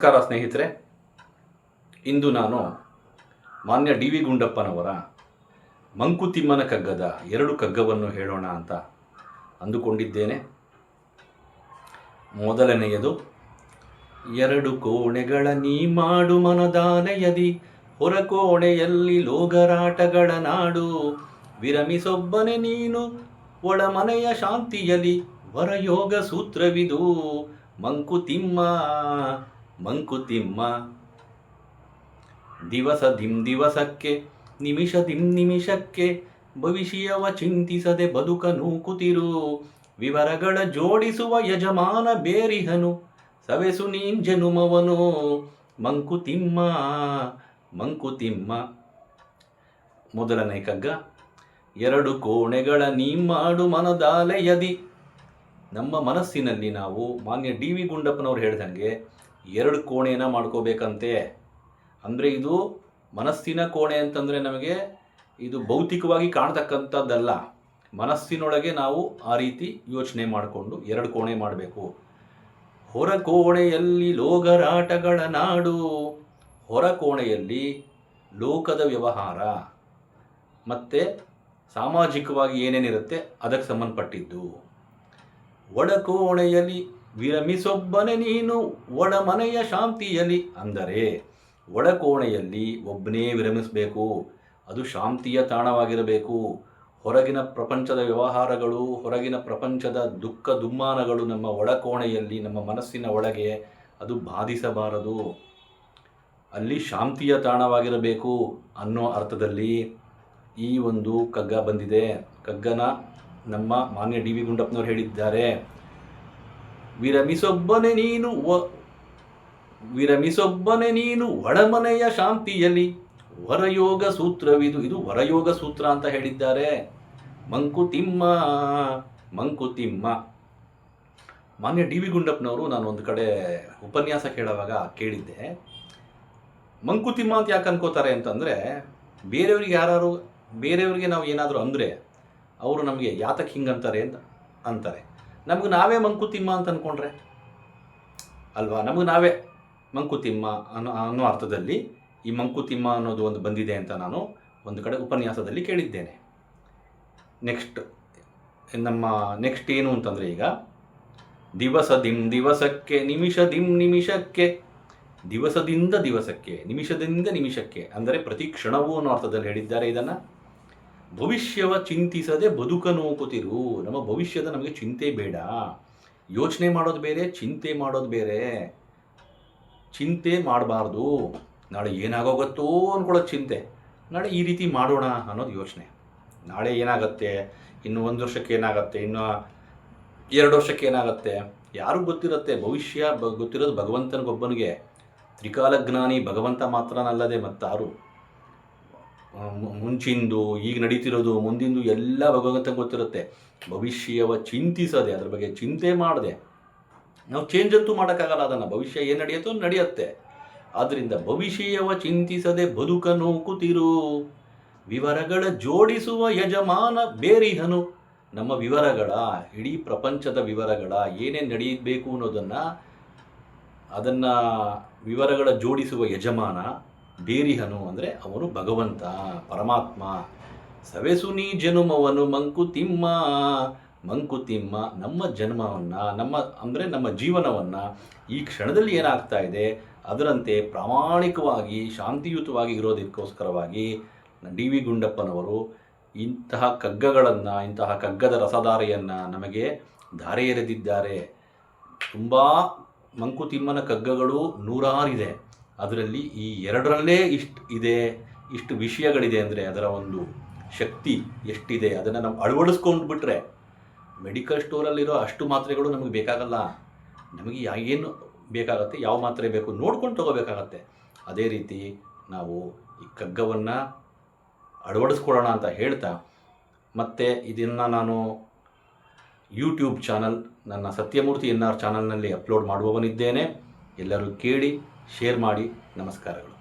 ನಮಸ್ಕಾರ ಸ್ನೇಹಿತರೆ, ಇಂದು ನಾನು ಮಾನ್ಯ ಡಿ ವಿ ಗುಂಡಪ್ಪನವರ ಮಂಕುತಿಮ್ಮನ ಕಗ್ಗದ 2 ಕಗ್ಗವನ್ನು ಹೇಳೋಣ ಅಂತ ಅಂದುಕೊಂಡಿದ್ದೇನೆ. ಮೊದಲನೆಯದು, 2 ಕೋಣೆಗಳ ನೀ ಮಾಡು ಮನದಾನೆಯದಿ, ಹೊರಕೋಣೆಯಲ್ಲಿ ಲೋಗರಾಟಗಳ ನಾಡು, ವಿರಮಿಸೊಬ್ಬನೆ ನೀನು ಒಳಮನೆಯ ಶಾಂತಿಯಲಿ, ವರಯೋಗ ಸೂತ್ರವಿದು ಮಂಕುತಿಮ್ಮ ಮಂಕುತಿಮ್ಮ. ದಿವಸ ದಿವಸಕ್ಕೆ, ನಿಮಿಷ ನಿಮಿಷಕ್ಕೆ, ಭವಿಷ್ಯವ ಚಿಂತಿಸದೆ ಬದುಕ ನೂಕುತಿರು, ವಿವರಗಳ ಜೋಡಿಸುವ ಯಜಮಾನ ಬೇರಿಹನು, ಸವೆಸು ನೀನ್ ಜನುಮವನು ಮಂಕುತಿಮ್ಮ ಮಂಕುತಿಮ್ಮ. ಮೊದಲನೇ ಕಗ್ಗ, 2 ಕೋಣೆಗಳ ನೀ ಮಾಡು ಮನದಾಲೆಯದಿ. ನಮ್ಮ ಮನಸ್ಸಿನಲ್ಲಿ ನಾವು ಮಾನ್ಯ ಡಿ ವಿ ಗುಂಡಪ್ಪನವ್ರು ಹೇಳ್ದಂಗೆ 2 ಕೋಣೆನ ಮಾಡ್ಕೋಬೇಕಂತೆ. ಅಂದರೆ ಇದು ಮನಸ್ಸಿನ ಕೋಣೆ ಅಂತಂದರೆ ನಮಗೆ ಇದು ಭೌತಿಕವಾಗಿ ಕಾಣ್ತಕ್ಕಂಥದ್ದಲ್ಲ. ಮನಸ್ಸಿನೊಳಗೆ ನಾವು ಆ ರೀತಿ ಯೋಚನೆ ಮಾಡಿಕೊಂಡು 2 ಕೋಣೆ ಮಾಡಬೇಕು. ಹೊರ ಕೋಣೆಯಲ್ಲಿ ಲೋಗರಾಟಗಳ ನಾಡು, ಹೊರ ಕೋಣೆಯಲ್ಲಿ ಲೋಕದ ವ್ಯವಹಾರ ಮತ್ತು ಸಾಮಾಜಿಕವಾಗಿ ಏನೇನಿರುತ್ತೆ ಅದಕ್ಕೆ ಸಂಬಂಧಪಟ್ಟಿದ್ದು. ಒಳಕೋಣೆಯಲ್ಲಿ ವಿರಮಿಸೊಬ್ಬನೆ ನೀನು ಒಳಮನೆಯ ಶಾಂತಿಯಲಿ. ಅಂದರೆ ಒಳಕೋಣೆಯಲ್ಲಿ ಒಬ್ಬನೇ ವಿರಮಿಸಬೇಕು, ಅದು ಶಾಂತಿಯ ತಾಣವಾಗಿರಬೇಕು. ಹೊರಗಿನ ಪ್ರಪಂಚದ ವ್ಯವಹಾರಗಳು, ಹೊರಗಿನ ಪ್ರಪಂಚದ ದುಃಖ ದುಮ್ಮಾನಗಳು ನಮ್ಮ ಒಳಕೋಣೆಯಲ್ಲಿ, ನಮ್ಮ ಮನಸ್ಸಿನ ಒಳಗೆ ಅದು ಬಾಧಿಸಬಾರದು. ಅಲ್ಲಿ ಶಾಂತಿಯ ತಾಣವಾಗಿರಬೇಕು ಅನ್ನೋ ಅರ್ಥದಲ್ಲಿ ಈ ಒಂದು ಕಗ್ಗ ಬಂದಿದೆ. ಕಗ್ಗನ ನಮ್ಮ ಮಾನ್ಯ ಡಿ ವಿ ಗುಂಡಪ್ಪನವರು ಹೇಳಿದ್ದಾರೆ, ವಿರಮಿಸೊಬ್ಬನೆ ನೀನು ಒಳಮನೆಯ ಶಾಂತಿಯಲ್ಲಿ, ವರಯೋಗ ಸೂತ್ರವಿದು. ಇದು ವರಯೋಗ ಸೂತ್ರ ಅಂತ ಹೇಳಿದ್ದಾರೆ. ಮಂಕುತಿಮ್ಮ ಮಂಕುತಿಮ್ಮ. ಮಾನ್ಯ ಡಿ ವಿ ಗುಂಡಪ್ಪನವರು ನಾನು ಒಂದು ಕಡೆ ಉಪನ್ಯಾಸ ಕೇಳುವಾಗ ಕೇಳಿದ್ದೆ, ಮಂಕುತಿಮ್ಮ ಅಂತ ಯಾಕೆ ಅನ್ಕೋತಾರೆ ಅಂತಂದರೆ, ಬೇರೆಯವರಿಗೆ ನಾವು ಏನಾದರೂ ಅಂದರೆ ಅವರು ನಮಗೆ ಯಾತಕ್ಕೆ ಹಿಂಗಂತಾರೆ ಅಂತ ಅಂತಾರೆ. ನಮಗೆ ನಾವೇ ಮಂಕುತಿಮ್ಮ ಅಂತ ಅಂದ್ಕೊಂಡ್ರೆ ಅಲ್ವಾ, ನಮಗೆ ನಾವೇ ಮಂಕುತಿಮ್ಮ ಅನ್ನೋ ಅರ್ಥದಲ್ಲಿ ಈ ಮಂಕುತಿಮ್ಮ ಅನ್ನೋದು ಒಂದು ಬಂದಿದೆ ಅಂತ ನಾನು ಒಂದು ಕಡೆ ಉಪನ್ಯಾಸದಲ್ಲಿ ಕೇಳಿದ್ದೇನೆ. ನೆಕ್ಸ್ಟ್ ಏನು ಅಂತಂದರೆ, ಈಗ ದಿವಸ ದಿವಸಕ್ಕೆ, ನಿಮಿಷ ನಿಮಿಷಕ್ಕೆ, ದಿವಸದಿಂದ ದಿವಸಕ್ಕೆ, ನಿಮಿಷದಿಂದ ನಿಮಿಷಕ್ಕೆ ಅಂದರೆ ಪ್ರತಿ ಕ್ಷಣವೂ ಅನ್ನೋ ಅರ್ಥದಲ್ಲಿ ಹೇಳಿದ್ದಾರೆ ಇದನ್ನು. ಭವಿಷ್ಯವ ಚಿಂತಿಸದೆ ಬದುಕ ನೂಕುತಿರು. ನಮ್ಮ ಭವಿಷ್ಯದ ನಮಗೆ ಚಿಂತೆ ಬೇಡ. ಯೋಚನೆ ಮಾಡೋದು ಬೇರೆ, ಚಿಂತೆ ಮಾಡೋದು ಬೇರೆ. ಚಿಂತೆ ಮಾಡಬಾರ್ದು. ನಾಳೆ ಏನಾಗೋಗುತ್ತೋ ಅಂದ್ಕೊಳ್ಳೋದು ಚಿಂತೆ. ನಾಳೆ ಈ ರೀತಿ ಮಾಡೋಣ ಅನ್ನೋದು ಯೋಚನೆ. ನಾಳೆ ಏನಾಗುತ್ತೆ, ಇನ್ನು 1 ವರ್ಷಕ್ಕೆ ಏನಾಗುತ್ತೆ, ಇನ್ನು 2 ವರ್ಷಕ್ಕೆ ಏನಾಗುತ್ತೆ, ಯಾರಿಗೂ ಗೊತ್ತಿರುತ್ತೆ. ಭವಿಷ್ಯ ಗೊತ್ತಿರೋದು ಭಗವಂತನಿಗೊಬ್ಬನಿಗೆ. ತ್ರಿಕಾಲಜ್ಞಾನಿ ಭಗವಂತ ಮಾತ್ರನಲ್ಲದೆ ಮತ್ತಾರು. ಮುಂಚಿಂದು, ಈಗ ನಡೀತಿರೋದು, ಮುಂದಿಂದು ಎಲ್ಲ ಭಗವಂತನಿಗೆ ಗೊತ್ತಿರುತ್ತೆ. ಭವಿಷ್ಯವ ಚಿಂತಿಸದೆ, ಅದ್ರ ಬಗ್ಗೆ ಚಿಂತೆ ಮಾಡದೆ ನಾವು ಚೇಂಜ್ ಅಂತೂ ಮಾಡೋಕ್ಕಾಗಲ್ಲ. ಅದನ್ನು ಭವಿಷ್ಯ ಏನು ನಡೆಯುತ್ತೋ ನಡೆಯುತ್ತೆ. ಆದ್ದರಿಂದ ಭವಿಷ್ಯವ ಚಿಂತಿಸದೆ ಬದುಕ ನೂಕುತಿರು, ವಿವರಗಳ ಜೋಡಿಸುವ ಯಜಮಾನ ಬೇರಿಹನು. ನಮ್ಮ ವಿವರಗಳ, ಇಡೀ ಪ್ರಪಂಚದ ವಿವರಗಳ ಏನೇನು ನಡೆಯಬೇಕು ಅದನ್ನು ವಿವರಗಳ ಜೋಡಿಸುವ ಯಜಮಾನ ಬೇರಿಹನು ಅಂದರೆ ಅವನು ಭಗವಂತ, ಪರಮಾತ್ಮ. ಸವೆಸು ನೀ ಜನುಮವನು ಮಂಕುತಿಮ್ಮ ಮಂಕುತಿಮ್ಮ. ನಮ್ಮ ಜನ್ಮವನ್ನು, ನಮ್ಮ ಜೀವನವನ್ನು ಈ ಕ್ಷಣದಲ್ಲಿ ಏನಾಗ್ತಾ ಇದೆ ಅದರಂತೆ ಪ್ರಾಮಾಣಿಕವಾಗಿ ಶಾಂತಿಯುತವಾಗಿ ಇರೋದಕ್ಕೋಸ್ಕರವಾಗಿ ಡಿ ವಿ ಗುಂಡಪ್ಪನವರು ಇಂತಹ ಕಗ್ಗಗಳನ್ನು, ಇಂತಹ ಕಗ್ಗದ ರಸಧಾರೆಯನ್ನು ನಮಗೆ ಧಾರೆ ಎರೆದಿದ್ದಾರೆ. ತುಂಬ ಮಂಕುತಿಮ್ಮನ ಕಗ್ಗಗಳು 100 ಇದೆ. ಅದರಲ್ಲಿ ಈ 2ರಲ್ಲೇ ಇಷ್ಟು ವಿಷಯಗಳಿದೆ ಅಂದರೆ ಅದರ ಒಂದು ಶಕ್ತಿ ಎಷ್ಟಿದೆ. ಅದನ್ನು ನಾವು ಅಳವಡಿಸ್ಕೊಂಡು ಬಿಟ್ಟರೆ ಮೆಡಿಕಲ್ ಸ್ಟೋರಲ್ಲಿರೋ ಅಷ್ಟು ಮಾತ್ರೆಗಳು ನಮಗೆ ಬೇಕಾಗಲ್ಲ. ನಮಗೆ ಏನು ಬೇಕಾಗತ್ತೆ, ಯಾವ ಮಾತ್ರೆ ಬೇಕು ನೋಡ್ಕೊಂಡು ತೊಗೋಬೇಕಾಗತ್ತೆ. ಅದೇ ರೀತಿ ನಾವು ಈ ಕಗ್ಗವನ್ನು ಅಳವಡಿಸ್ಕೊಳ್ಳೋಣ ಅಂತ ಹೇಳ್ತಾ, ಮತ್ತು ಇದನ್ನು ನಾನು ಯೂಟ್ಯೂಬ್ ಚಾನಲ್, ನನ್ನ ಸತ್ಯಮೂರ್ತಿ NR ಚಾನಲ್ನಲ್ಲಿ ಅಪ್ಲೋಡ್ ಮಾಡುವವನಿದ್ದೇನೆ. ಎಲ್ಲರೂ ಕೇಳಿ, ಶೇರ್ ಮಾಡಿ. ನಮಸ್ಕಾರಗಳು.